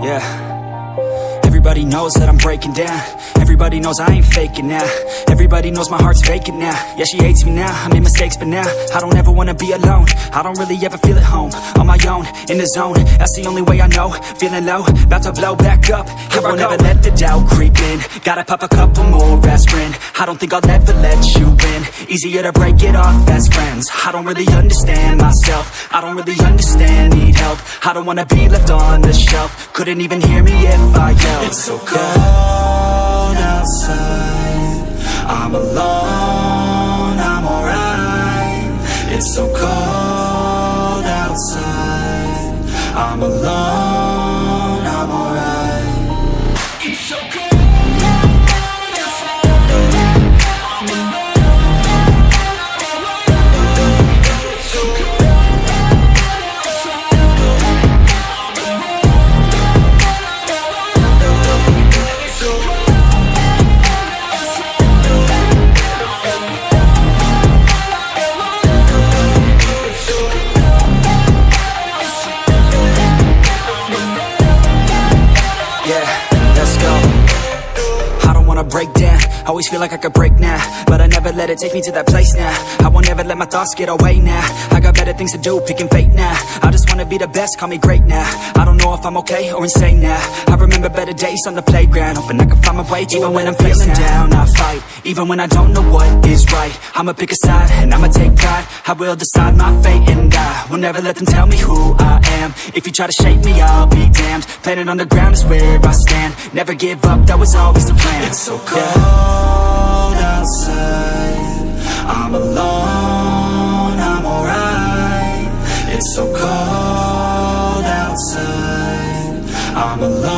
Yeah. Everybody knows that I'm breaking down. Everybody knows I ain't faking now. Everybody knows my heart's vacant now. Yeah, she hates me now, I made mistakes but now I don't ever wanna be alone. I don't really ever feel at home. On my own, in the zone, that's the only way I know. Feeling low, about to blow back up. Here I won't ever let the doubt creep in. Gotta pop a couple more aspirin. I don't think I'll ever let you in. Easier to break it off best friends. I don't really understand myself. I don't really understand, need help. I don't wanna be left on the shelf. Couldn't even hear me if I yelled. It's so cold outside, I'm alone, I'm alright. It's so cold outside, I'm alone, I'm alright. It's so cold outside, I'm alone, it's so cold outside, break down, always feel like I could break now, but I never let it take me to that place now. I won't ever let my thoughts get away now. I got better things to do, picking fate now. I just wanna be the best, call me great now. I don't know if I'm okay or insane now. I remember better days on the playground, hoping I can find my way. Even when I'm feeling down, I fight. Even when I don't know what is right, I'ma pick a side and I'ma take pride. I will decide my fate and I will never let them tell me who I am. If you try to shape me, I'll be damned. Planet on the ground is where I stand. Never give up, that was always the plan. It's so cold outside, I'm alone, I'm alright. It's so cold outside, I'm alone.